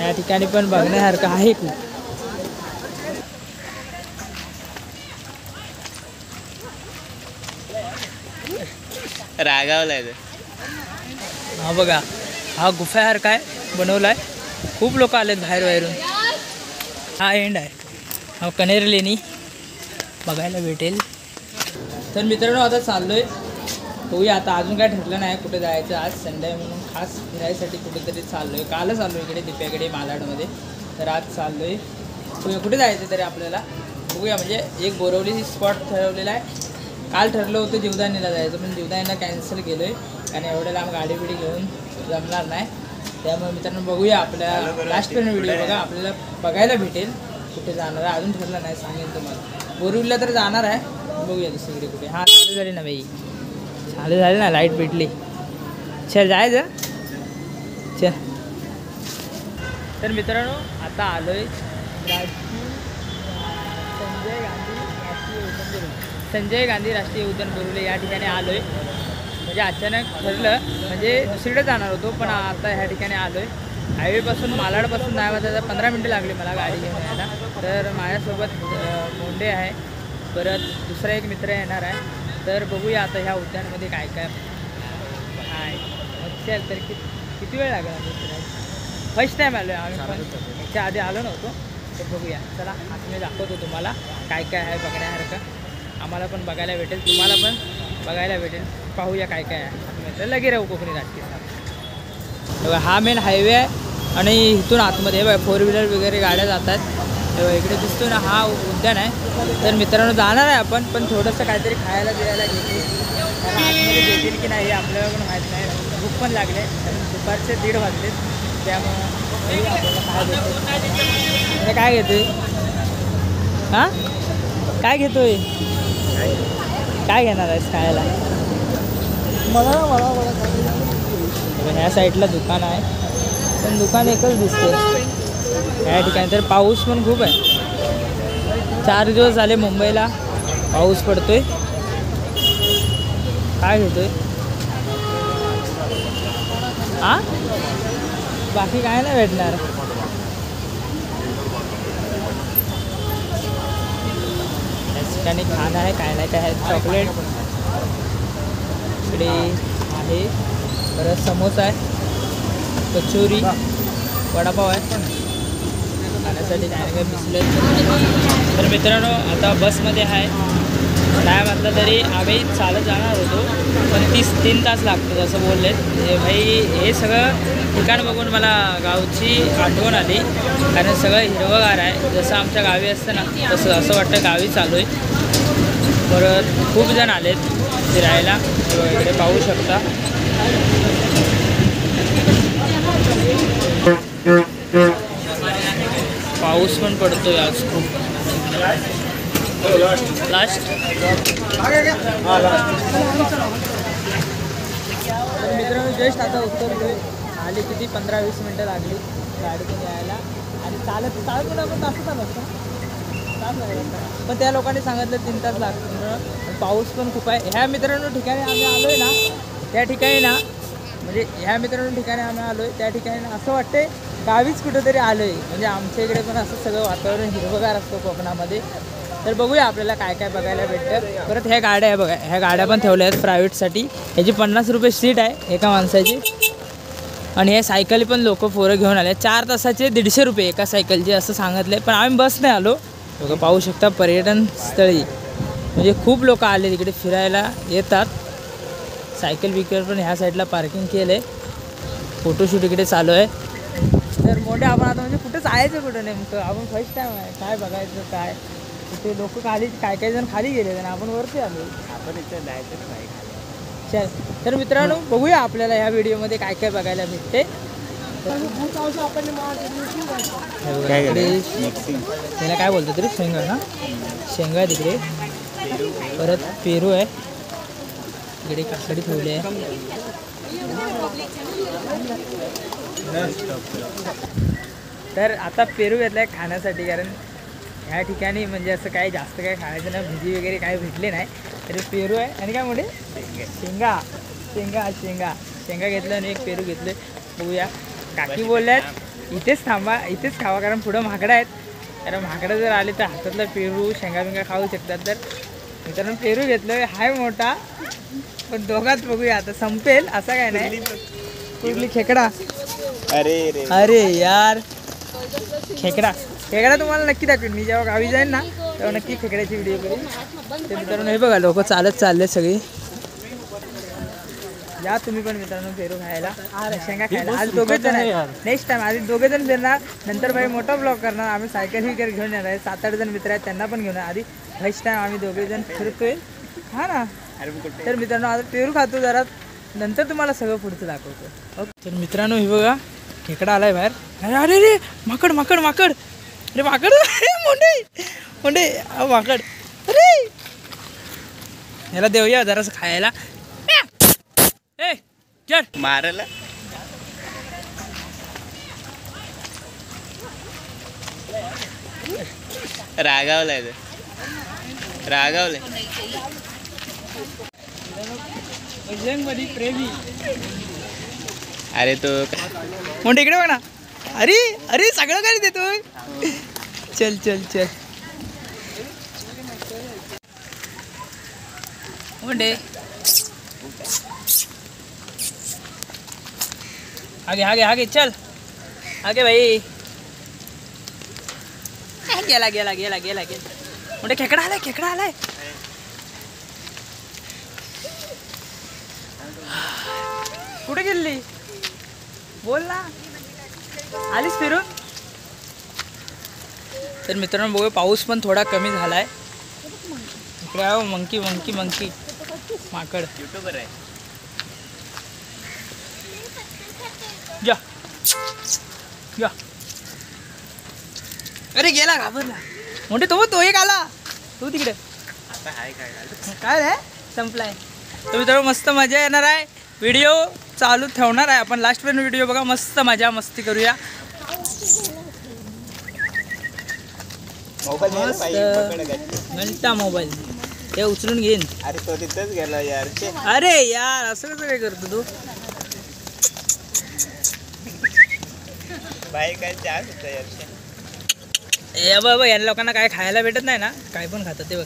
या ठिकाणी पण बघण्यासारखं आहे खूप. रागावलाय. हा बघा, हा गुफासारखा आहे बनवलाय. खूप लोक आलेत बाहेर बाहेरून. हा एंड आहे. हा कनेरी लेणी बघायला भेटेल. तर मित्रांनो आता चाललोय, बघूया आता. अजून काय ठरलं नाही कुठे जायचं. आज संडे म्हणून खास फिरायसाठी कुठेतरी चाललोय. कालच आलो इकडे दिप्याकडे मालाडमध्ये. तर आज चाललोय, कुठे जायचं तरी आपल्याला बघूया. म्हणजे एक बोरवली स्पॉट ठरवलेला आहे. काल ठरलं होतं जीवदानीला जायचं, पण जीवदानीला कॅन्सल केलं आहे कारण एवढ्या लांब गाडी बिडी घेऊन जमणार नाही. त्यामुळे मित्रांनो बघूया, आपल्या लास्टपर्यंत व्हिडिओ बघा, आपल्याला बघायला भेटेल कुठे जाणार आहे. अजून ठरलं नाही, सांगेन तुम्हाला. बोरिवलीला तर जाणार आहे, बघूया दुसरीकडे कुठे. हां चालू झाली ना बाई, चालू झाली ना, लाईट भेटली. चल जायचं चल. तर मित्रांनो आता आलो आहे संजय गांधी राष्ट्रीय उद्यान बोरिवली या ठिकाणी आलो आहे. म्हणजे अचानक ठरलं, म्हणजे दुसरीकडे जाणार होतो पण आता ह्या ठिकाणी आलो आहे. हायवेपासून मालाडपासून नाही माझ्या 15 मिनटं लागली मला गाडी घेऊन यायला. तर माझ्यासोबत मोंडे आहे, परत दुसरा एक मित्र येणार आहे. तर बघूया आता ह्या उद्यानमध्ये काय काय आहे. चल तर किती वेळ लागेल आम्ही फिरायला. फर्स्ट टाईम आलो आहे आम्ही, पण याच्या आधी आलो नव्हतो. तर बघूया, चला आता मी दाखवतो तुम्हाला काय काय आहे बघण्यासारखं. आम्हाला पण बघायला भेटेल, तुम्हाला पण बघायला भेटेल. पाहूया काय काय आहे. लगे राहू कोकणी राजकीय. हा मेन हायवे आहे आणि इथून आतमध्ये बघा 4 व्हीलर वगैरे गाड्या जातात. तेव्हा इकडे दिसतो ना, हा उद्यान आहे. तर मित्रांनो जाणार आहे आपण, पण थोडंसं काहीतरी खायला बिरायला घेतील. कारण आतमध्ये भेटेल की नाही हे आपल्याला पण माहीत नाही. भूक पण लागले, कारण दुपारचे 1:30 वाजले. त्यामुळं आपल्याला काय भेटेल. काय घेतोय? हां काय घेतोय? काय घेणार आहेस खायला? मला ह्या साईडला दुकान आहे, पण दुकान एकच दिसते या ठिकाणी. तर पाऊस पण खूप आहे. 4 दिवस झाले मुंबईला पाऊस पडतोय. काय घेतोय? हां बाकी काय नाही भेटणार. ठिकाणी खाणं आहे, काय नाही काय आहे. चॉकलेट इकडे आहे, परत समोसा आहे, कचोरी, वडापाव आहे. खाण्यासाठी काय काय मिसलं. तर मित्रांनो आता बसमध्ये आहे. नाही म्हटलं तरी आम्ही चालत जाणार होतो, पण 3 तास लागतात असं बोलले. भाई हे सगळं ठिकाण बघून मला गावची आठवण आली, कारण सगळं हिरवंगार आहे. जसं आमच्या गावी असतं ना, तसं असं वाटतं गावी चालू आहे. परत खूप जण आलेत फिरायला, इकडे पाहू शकता. पाऊस पण पडतोय आज खूप. लास्ट मित्रांनो जस्ट आता उतरलोय. आली किती 15-20 मिनटं लागली गाडीतून यायला. आणि चालत पण आपण तास चालू असतं, पण त्या लोकांनी सांगितलं 3 तास लागतं. पाऊस पण खूप आहे. ह्या मित्रांनो ठिकाणी आम्ही आलो आहे ना, त्या ठिकाणी ना, म्हणजे ह्या मित्रांनो ठिकाणी आम्ही आलो आहे त्या ठिकाणी असं वाटते गावीच कुठंतरी आलो आहे. म्हणजे आमच्या इकडे पण असं सगळं वातावरण हिरवगार असतं कोकणामध्ये. तर बघूया आपल्याला काय काय बघायला भेटतं. परत ह्या गाड्या आहे बघा, ह्या गाड्या पण ठेवल्या आहेत प्रायव्हेटसाठी. ह्याची 50 रुपये सीट आहे एका माणसाची. आणि हे सायकली पण लोक पोरं घेऊन आले. 4 तासाचे 150 रुपये एका सायकलचे असं सांगितले. पण आम्ही बसने आलो. बघा पाहू शकता पर्यटन स्थळी, म्हणजे खूप लोक आले तिकडे फिरायला येतात. सायकल बिकल पण ह्या साईडला पार्किंग केलं आहे. फोटोशूट इकडे चालू आहे. तर मोठे आपण आता म्हणजे कुठं जायचं कुठं नेमकं, आपण फर्स्ट टाईम आहे. काय बघायचं काय तिथे लोक खाली, काय जण खाली गेले आणि आपण वरती आलो. आपण इथं जायचं नाही. चल तर मित्रांनो बघूया आपल्याला ह्या व्हिडिओमध्ये काय काय बघायला भेटते. त्याला काय बोलतो तरी शेंगा ना, शेंगा आहे तिकडे. परत पेरू आहे इकडे, काकडी ठेवली आहे. तर आता पेरू घेतला आहे खाण्यासाठी, कारण ह्या ठिकाणी म्हणजे असं काही जास्त काही खायचं नाही, भजी वगैरे काही भेटले नाही. तरी पेरू आहे आणि काय मोठे शेंगा शेंगा शेंगा शेंगा घेतलं आणि एक पेरू घेतले. बघूया काकी बोलल्यात इथेच थांबा, इथेच खावा, कारण पुढं माकडं आहेत. कारण माकडं जर आले तर हातातलं पेरू शेंगा बिंगा खाऊ शकतात. तर मित्रांनो पेरू घेतलं हाय मोठा, पण दोघात बघूया आता संपेल असा काय नाही. कुठली खेकडा, अरे अरे यार खेकडा तुम्हाला नक्की दाखवेन मी जेव्हा गावी जाईन ना, तेव्हा नक्की खेकड्याची व्हिडिओ करेन. तर मित्रांनो हे बघा लोक चालत चालले सगळी. या तुम्ही पण मित्रांनो पेरू खायला, शेंगा खायला. आज दोघेच जण आहे, नेक्स्ट टाइम आधी दोघे जण फिरणार, नंतर भाई मोठा ब्लॉग करणार. आम्ही सायकल विकर घेऊन येणार आहे, 7-8 जण मित्र आहेत त्यांना पण घेऊन. आधी फर्स्ट टाइम आम्ही दोघे जण फिरतोय हा ना. तर मित्रांनो आता पेरू खातो जरा, नंतर तुम्हाला सगळं पुढचं दाखवतो. ओके तर मित्रांनो हे बघा खेकडा आलाय बाहेर. अरे अरे रे माकड माकड माकड, अरे माकड मोंडे मोंडे माकड. अरे ह्याला देऊया जरासं खायला. ए चल मारला रागावलाय मध्ये प्रेमी. अरे तो मोंडे इकडे बघ ना. अरे अरे सगळं काय देतोय. चल चल चल मोंडे आगे आगे आगे चल आगे भाई. गेला गेला गेला गेला गेला. मोठे खेकडा आलाय. कुठे गेली बोल ना, आलीस फिरून. तर मित्रांनो बघूया पाऊस पण थोडा कमी झालाय. इकडे आहे मंकी मंकी मंकी माकड. युट्यूबर आहे. या या. अरे गेला घाबरला. मोठे तो एक आला, तू तिकडे आता हाय काय रे संपलाय. तर मित्रांनो मस्त मजा येणार आहे, व्हिडिओ चालू ठेवणार आहे आपण. लास्टपर्यंत व्हिडिओ बघा, मस्त मजा मस्ती करूया. घंटा मोबाईल ते उचलून घेईन. अरे तो तिथंच गेला यार. अरे यार असं कसं काय करतो तू. बाई काय जास्त होतं यार. ए बाबा या लोकांना काय खायला भेटत नाही ना, काय पण खातात ते बघ.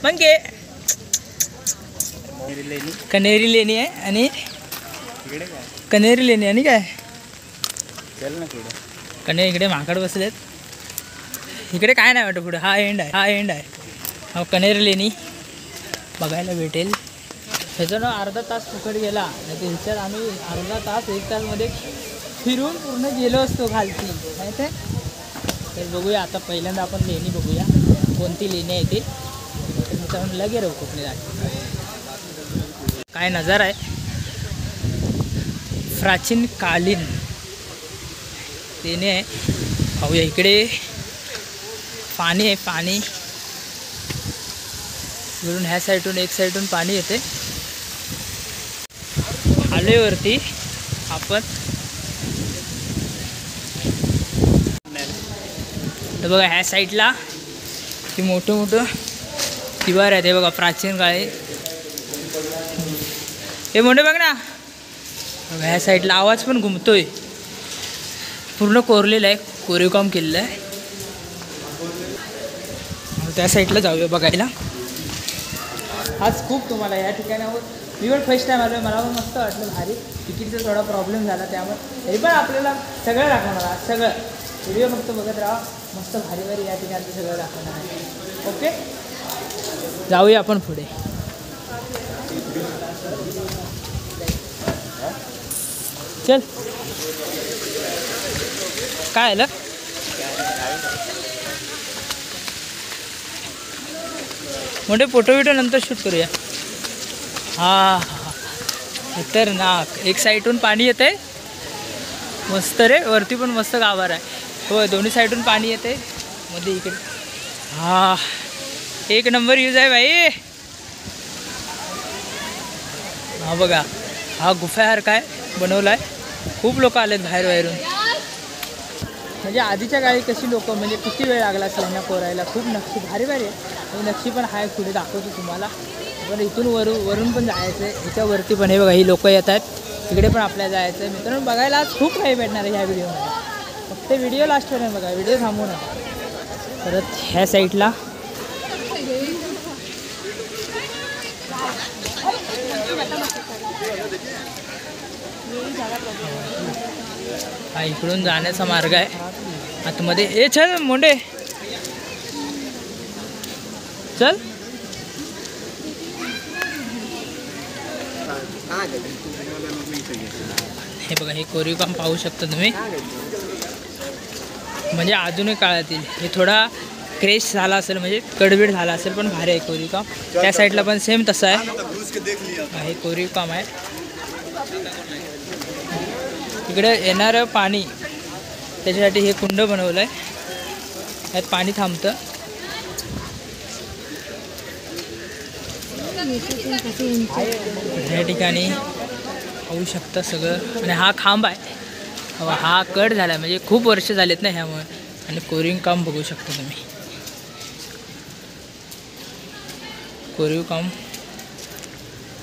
मग घे कनेरी लेणी आहे आणि कनेरी लेणी आणि काय चल ना पुढे. कने इकडे माकड बसलेत. इकडे काय नाही वाटतं पुढे. हा एंड आहे. हा कनेरी लेणी बघायला भेटेल. ह्याचं ना अर्धा तास फुकट गेला नाही तर ह्याच्यात आम्ही अर्धा तास 1 तासमध्ये फिरून पूर्ण गेलो असतो खालती माहिती आहे. तर बघूया आता पहिल्यांदा आपण लेणी बघूया कोणती लेणी आहे ते. त्याच्यावर लगे राहू कुठले काय नजारा आहे. प्राचीन कालीन लेणी आहे. पाहूया इकडे पाणी आहे. पाणी वरून ह्या साईडून एक साईडून पाणी येते. आलोयवरती आपण. तर बघा ह्या साईडला ही मोठं दिवार आहे ते बघा प्राचीन काळी. हे मोठे बघ ना. ह्या साईडला आवाज पण घुमतोय. पूर्ण कोरलेलं आहे, कोरीव काम केलेलं आहे. त्या साईडला जाऊया बघायला. आज खूप तुम्हाला या ठिकाणावर मी पण फर्स्ट टाईम आलो आहे. मला पण मस्त वाटलं भारी. तिकीटचा थोडा प्रॉब्लेम झाला त्यामुळे तरी पण आपल्याला सगळं दाखवणार आहे. सगळं व्हिडिओ फक्त बघत राहा. मस्त भारी भारी या ठिकाणी सगळं दाखवणार आहे. ओके जाऊया आपण पुढे. चल काय आलं. मोठे फोटो बिटो नंतर शूट करूया. हा खतरनाक. एक साईडून पाणी येते मस्त रे. वरती पण मस्त गाभार आहे. हो दोन्ही साईडून पाणी येते मध्ये इकडे. हा एक नंबर यूज आहे भाई. हा बघा हा गुफासारखा आहे बनवला आहे. खूप लोक आलेत बाहेरून. म्हणजे आधीच्या काळी कशी लोक म्हणजे किती वेळ लागला असेल यांना कोरायला. खूप नक्षी भारी भारी आहे. नक्षी पण आहे पुढे दाखवतो तुम्हाला. पण इथून वरून पण जायचं आहे. ह्याच्यावरती पण हे बघा ही लोक येत आहेत. तिकडे पण आपल्याला जायचं आहे मित्रांनो. बघायला आज खूप काही भेटणार आहे ह्या व्हिडिओमध्ये. फक्त व्हिडिओ लास्टपर्यंत बघा, व्हिडिओ थांबवू नका. परत ह्या साईडला हा इकडून जाण्याचा मार्ग आहे आतमध्ये. ए चल मोंडे चल. हे बघा हे कोरीव काम पाहू शकता तुम्ही. म्हणजे आधुनिक काळातील हे थोडा क्रेश झाला असेल, म्हणजे कडबीड झाला असेल, पण भारी आहे कोरीव काम. त्या साईडला पण सेम तसं आहे. हे कोरीव काम आहे. इकडे येणारं पाणी त्याच्यासाठी हे कुंड बनवलं आहे. यात पाणी थांबतं. या ठिकाणी पाहू शकता सगळं. आणि हा खांब आहे, हा कट झाला म्हणजे खूप वर्ष झालेत ना ह्यामुळे. आणि कोरीव काम बघू शकता तुम्ही. कोरीव काम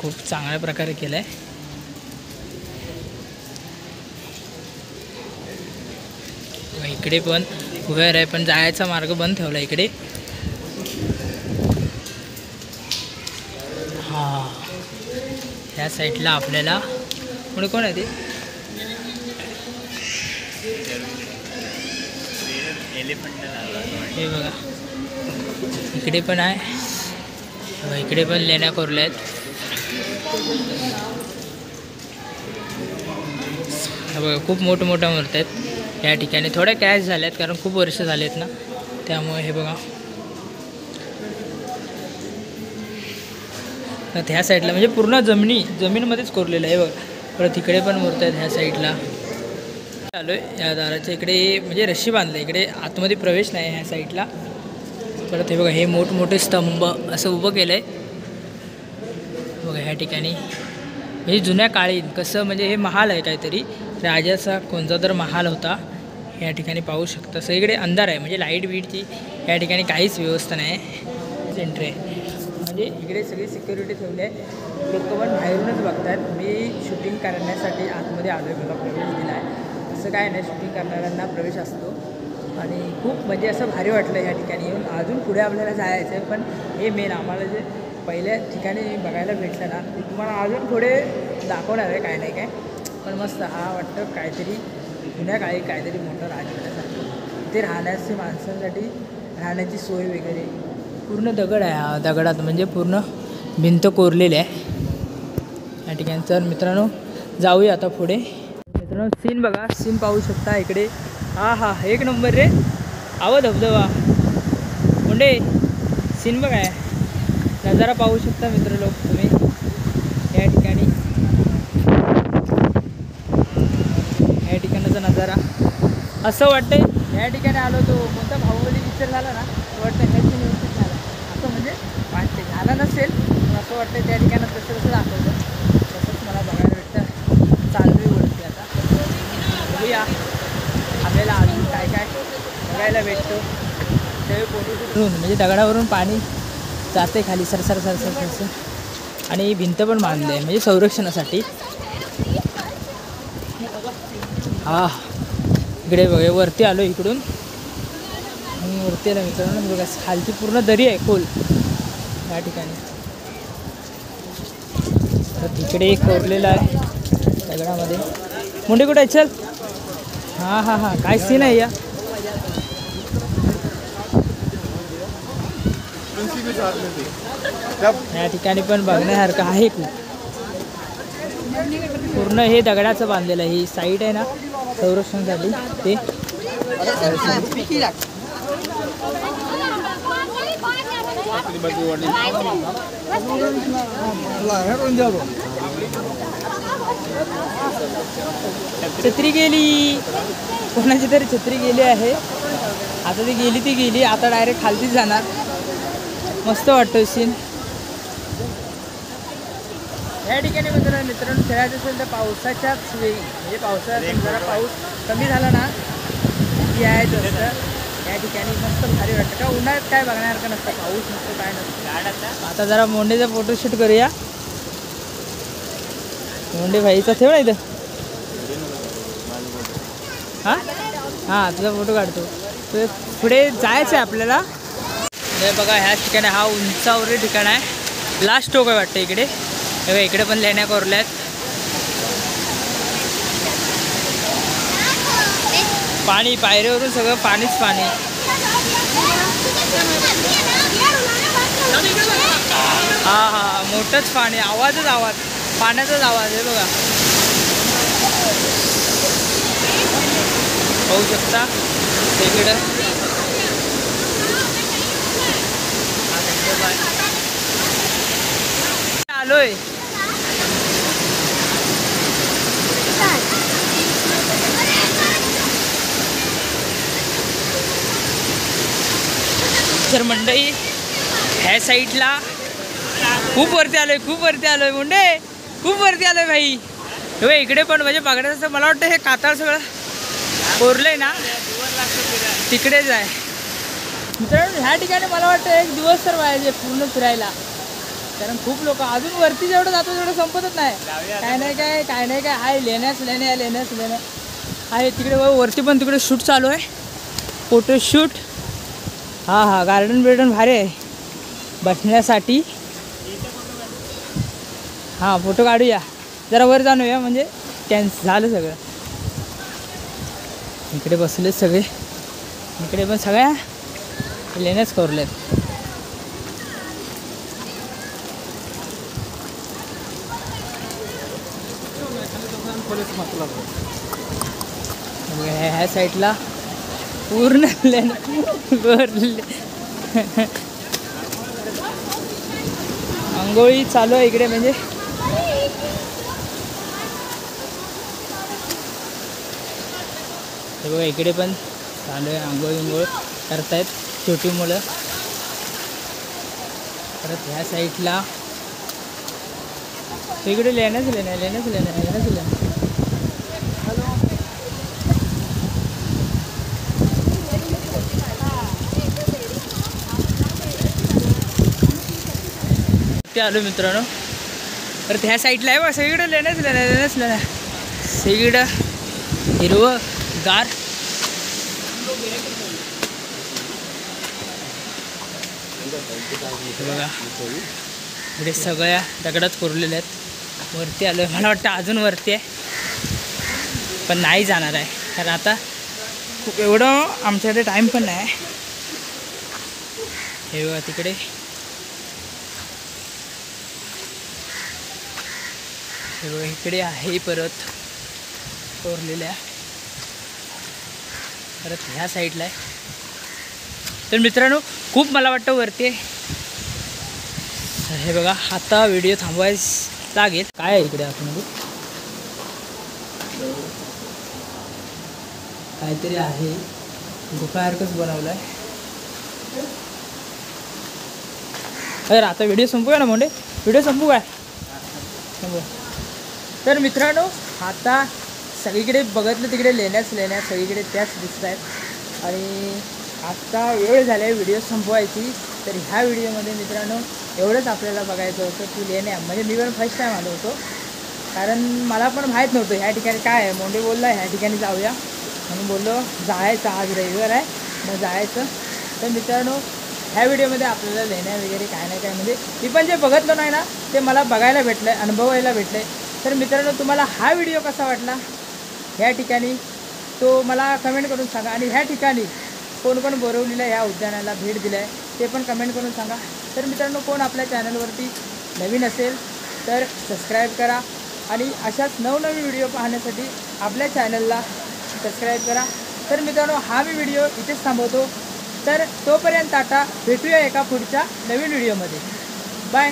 खूप चांगल्या प्रकारे केलं आहे. इकडे पण कुबेर आहे, पण जायचा मार्ग बंद ठेवला इकडे. हा ह्या साईडला आपल्याला पुढे कोण आहे ते हे बघा. इकडे पण आहे, इकडे पण लेण्या कोरल्या आहेत. बघा खूप मोठमोठ्या मूर्त्या आहेत या ठिकाणी. थोड्या क्रॅश झाल्यात कारण खूप वर्ष झालेत ना, त्यामुळे. हे बघा ह्या साईडला म्हणजे पूर्ण जमीनमध्येच कोरलेलं आहे बघा. परत इकडे पण मूर्त्या आहेत ह्या साईडला. आलो आहे या दाराच्या इकडे, म्हणजे रशी बांधलं इकडे, आतमध्ये प्रवेश नाही ह्या साईडला. परत हे बघा हे मोठमोठे स्तंभ असं उभं केलं आहे बघा ह्या ठिकाणी. म्हणजे जुन्या काळी कसं, म्हणजे हे महाल आहे काहीतरी, राजाचा कोणता तर महाल होता. या ठिकाणी पाहू शकता सगळीकडे अंधार आहे, म्हणजे लाईट बीटची या ठिकाणी काहीच व्यवस्था नाही. एंट्री आहे म्हणजे इकडे सगळी सिक्युरिटी ठेवली आहे. लोक पण बाहेरूनच बघतात. मी शूटिंग करण्यासाठी आतमध्ये आलो आहे, मला प्रवेश दिला आहे. असं काय नाही, शूटिंग करणाऱ्यांना प्रवेश असतो. आणि खूप म्हणजे असं भारी वाटलं या ठिकाणी येऊन. अजून पुढे आपल्याला जायचं आहे, पण हे मेन आम्हाला जे पहिल्या ठिकाणी बघायला भेटलं ना, ते तुम्हाला अजून पुढे दाखवणार आहे काय नाही काय. पण मस्त हा वाटतं काहीतरी जुन्या काळी काहीतरी मोठं राजवाड्यासारखं. इथे राहण्याची माणसांसाठी राहण्याची सोय वगैरे पूर्ण दगड आहे. हा दगडात म्हणजे पूर्ण भिंत कोरलेली आहे या ठिकाणी. तर मित्रांनो जाऊया आता पुढे. मित्रांनो सीन बघा, सीन पाहू शकता इकडे. हा एक नंबर रे. आव धबधबा मुंडे. सीन बघा आहे, नजारा पाहू शकता मित्र लोक तुम्ही या ठिकाणी. या ठिकाणाचा नजारा असं वाटतंय या ठिकाणी आलो तो कोणता बाहुबली पिक्चर झाला ना, वाटतं ह्याची व्यवस्थित झाला असं, म्हणजे वाटते झाला नसेल पण असं वाटतं त्या ठिकाणी तसं दाखवलं. तसंच मला बघायला भेटतं. चालू वरती आता बघूया आपल्याला अजून काय काय बघायला भेटतो. त्यावेळी फोटो म्हणजे दगडावरून पाणी जाते खाली सरसर. आणि भिंत पण बांधली आहे म्हणजे संरक्षणासाठी. हा इकडे बघा वरती आलो इकडून. वरती आलं मित्रांनो बघा, खालची पूर्ण दरी आहे खोल या ठिकाणी. तर तिकडे एक कोरलेलं आहे दगडामध्ये. मुंडे कुठे आहे चल. हा काय सीन आहे या. या ठिकाणी पण बघण्यासारखं आहे खूप. पूर्ण हे दगडाचं बांधलेलं आहे. ही साईड आहे ना संरक्षणासाठी ते. छत्री गेली, कोणाची तरी छत्री गेली आहे. आता ती गेली आता डायरेक्ट खालतीच जाणार. मस्त वाटतं सीन या ठिकाणी. मित्रांनो खेळायचं असेल तर पावसाच्याच वेळी, म्हणजे पावसाळ्यात जरा पाऊस कमी झाला ना की यायचं असतं या ठिकाणी. मस्त भारी वाटतं. का उन्हाळ्यात काय बघण्यासारखं नसतं, पाऊस नसतो काय नसतं. आता जरा मोंडेचा फोटोशूट करूया. मुंडे भाईचा ठेव ना इथं. हां हां तुझा फोटो काढतो. तर पुढे जायचं आहे आपल्याला. हे बघा ह्या ठिकाणी हा उंचावरील ठिकाण आहे. लास्ट टोक आहे वाटतं इकडे. हे बघा इकडे पण लेण्या कोरल्या आहेत. पाणी पायरीवरून सगळं पाणीच पाणी. हां हां मोठंच पाणी. आवाजच आवाज. पाण्याचाच आवाज आहे बघा. पाहू शकता इकडं. आलोय. तर मंडई ह्या साईडला खूप वरती आलोय. खूप वरती आलोय मुंडे. खूप वरती आलोय भाई. हे इकडे पण म्हणजे बघण्याचं मला वाटतं हे कातळ सगळं कोरलंय ना तिकडेच आहे. मित्रांनो ह्या ठिकाणी मला वाटतं एक दिवस तर पाहिजे पूर्ण फिरायला. कारण खूप लोक अजून वरती जेवढं जातो तेवढं संपतच नाही. काय नाही काय आहे. लेण्याच लेण्या आहे तिकडे. वरती पण तिकडे शूट चालू आहे. फोटोशूट. हां हां गार्डन बिर्डन भारी आहे बसण्यासाठी. हां फोटो काढूया. जरा वर जाणूया म्हणजे कॅन्सल झालं सगळं. इकडे बसले सगळे. इकडे पण सगळ्या लेण्याच कोरल्यात. ह्या साईडला पूर्ण कोरले. आंघोळी चालू आहे इकडे. म्हणजे हे बघा इकडे पण चालू आहे. आंघोळ करतायत छोटी मुलं. परत ह्या साईडला इकडे लेण्याच लेण्या. ते आलो मित्रांनो. तर ह्या साईडला आहे बघा सगळीकडे लेण्याच लेण्या. सगळीकडं हिरवं गार. बघा इकडे सगळ्या दगडात कोरलेल्या आहेत. वरती आलो आहे. मला वाटतं अजून वरती आहे पण नाही जाणार आहे. कारण आता खूप एवढं आमच्याकडे टाईम पण नाही. हे बघा तिकडे इकडे आहे परत कोरलेल्या. परत ह्या साईडला आहे. तर मित्रांनो खूप मला वाटतं वरती आहे. हे बघा आता व्हिडिओ थांबवायच लागेल. काय आहे इकडे आतमध्ये काहीतरी आहे. गुफासारखंच बनवलं आहे. अरे आता व्हिडिओ संपूया ना मोंडे. व्हिडिओ संपू काय संपू. तर मित्रांनो आता सगळीकडे बघितलं तिकडे लेण्याच सगळीकडे त्याच दिसत आहेत. आणि आत्ता वेळ झाला आहे व्हिडिओ संपवायची. तर ह्या व्हिडिओमध्ये मित्रांनो एवढंच आपल्याला बघायचं होतं की लेण्या. म्हणजे मी पण फर्स्ट टाईम आलो होतो. कारण मला पण माहीत नव्हतं ह्या ठिकाणी काय आहे. मोंडे बोलला ह्या ठिकाणी जाऊया म्हणून बोललो. जायचं आज रविवार आहे मग जायचं. तर मित्रांनो ह्या व्हिडिओमध्ये आपल्याला लेण्या वगैरे काय नाही काय म्हणजे मी पण जे बघितलं नाही ना ते मला बघायला भेटलं आहे, अनुभवायला भेटलं आहे. तर मित्रांनो तुम्हाला हा व्हिडिओ कसा वाटला ह्या ठिकाणी तो मला कमेंट करून सांगा. आणि ह्या ठिकाणी कोण कोण बोरवलीला ह्या उद्यानाला भेट दिलं आहे ते पण कमेंट करून सांगा. तर मित्रांनो कोण आपल्या चॅनलवरती नवीन असेल तर सबस्क्राईब करा. आणि अशाच नवनवीन व्हिडिओ पाहण्यासाठी आपल्या चॅनलला सबस्क्राईब करा. तर मित्रांनो हा मी व्हिडिओ इथेच थांबवतो. तर तोपर्यंत टाटा. भेटूया एका पुढच्या नवीन व्हिडिओमध्ये. बाय.